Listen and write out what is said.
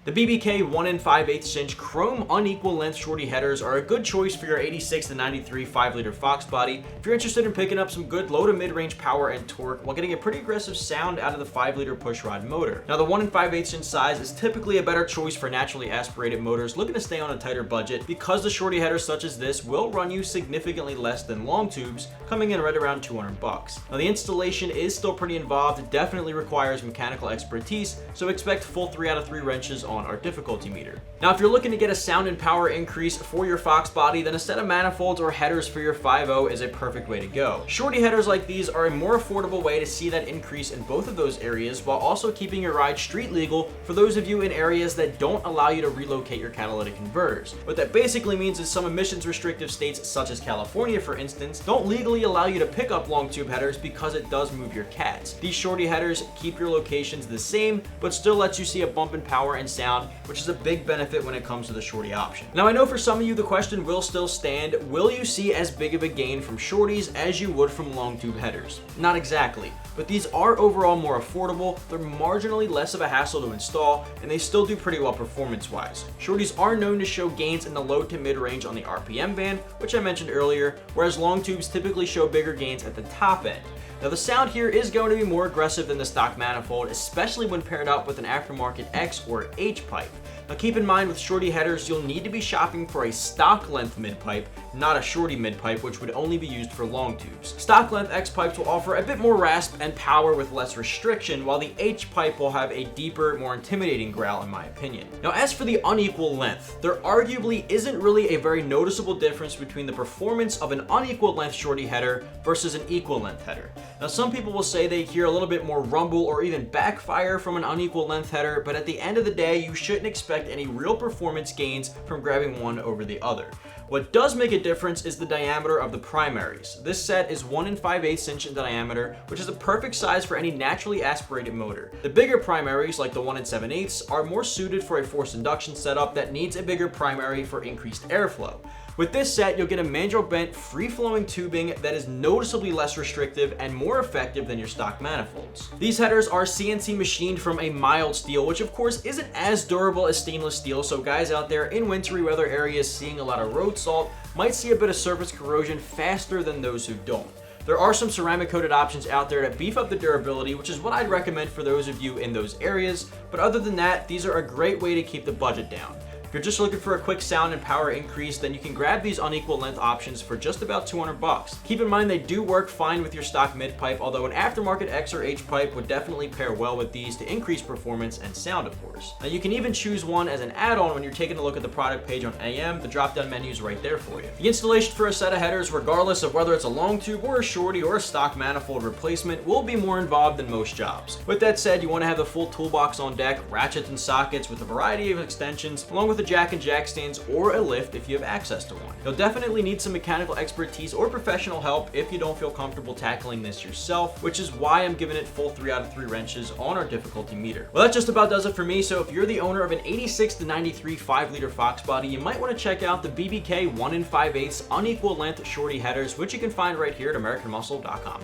The BBK 1 5/8 inch chrome unequal length shorty headers are a good choice for your 86 to 93 5-liter Fox body if you're interested in picking up some good low to mid-range power and torque while getting a pretty aggressive sound out of the 5-liter pushrod motor. Now the 1 5/8 inch size is typically a better choice for naturally aspirated motors looking to stay on a tighter budget because the shorty headers such as this will run you significantly less than long tubes, coming in right around $200. Now the installation is still pretty involved, it definitely requires mechanical expertise, so expect full 3 out of 3 wrenches on our difficulty meter. Now if you're looking to get a sound and power increase for your Fox body, then a set of manifolds or headers for your 5.0 is a perfect way to go. Shorty headers like these are a more affordable way to see that increase in both of those areas while also keeping your ride street legal for those of you in areas that don't allow you to relocate your catalytic converters. What that basically means is some emissions restrictive states such as California for instance don't legally allow you to pick up long tube headers because it does move your cats. These shorty headers keep your locations the same but still lets you see a bump in power and sound, which is a big benefit when it comes to the shorty option. Now I know for some of you the question will still stand, will you see as big of a gain from shorties as you would from long tube headers? Not exactly, but these are overall more affordable, they're marginally less of a hassle to install, and they still do pretty well performance wise. Shorties are known to show gains in the low to mid range on the RPM band, which I mentioned earlier, whereas long tubes typically show bigger gains at the top end. Now the sound here is going to be more aggressive than the stock manifold, especially when paired up with an aftermarket X or H pipe. Now keep in mind with shorty headers, you'll need to be shopping for a stock length mid pipe, not a shorty mid pipe, which would only be used for long tubes. Stock length X pipes will offer a bit more rasp and power with less restriction, while the H pipe will have a deeper, more intimidating growl in my opinion. Now as for the unequal length, there arguably isn't really a very noticeable difference between the performance of an unequal length shorty header versus an equal length header. Now some people will say they hear a little bit more rumble or even backfire from an unequal length header, but at the end of the day, you shouldn't expect any real performance gains from grabbing one over the other. What does make a difference is the diameter of the primaries. This set is 1 5/8 inch in diameter, which is a perfect size for any naturally aspirated motor. The bigger primaries, like the 1 7/8, are more suited for a forced induction setup that needs a bigger primary for increased airflow. With this set, you'll get a mandrel bent, free-flowing tubing that is noticeably less restrictive and more effective than your stock manifolds. These headers are CNC machined from a mild steel, which of course isn't as durable as stainless steel, so guys out there in wintry weather areas seeing a lot of road salt might see a bit of surface corrosion faster than those who don't. There are some ceramic coated options out there that beef up the durability, which is what I'd recommend for those of you in those areas, but other than that, these are a great way to keep the budget down. If you're just looking for a quick sound and power increase, then you can grab these unequal length options for just about $200. Keep in mind they do work fine with your stock mid pipe, although an aftermarket X or H pipe would definitely pair well with these to increase performance and sound of course. Now you can even choose one as an add-on when you're taking a look at the product page on AM, the drop-down menu is right there for you. The installation for a set of headers, regardless of whether it's a long tube or a shorty or a stock manifold replacement, will be more involved than most jobs. With that said, you want to have the full toolbox on deck, ratchets and sockets with a variety of extensions, along with a jack and jack stands or a lift if you have access to one. You'll definitely need some mechanical expertise or professional help if you don't feel comfortable tackling this yourself, which is why I'm giving it full 3 out of 3 wrenches on our difficulty meter. Well, that just about does it for me, so if you're the owner of an 86 to 93 5-liter Fox body, you might want to check out the BBK 1 5/8 unequal length shorty headers, which you can find right here at AmericanMuscle.com.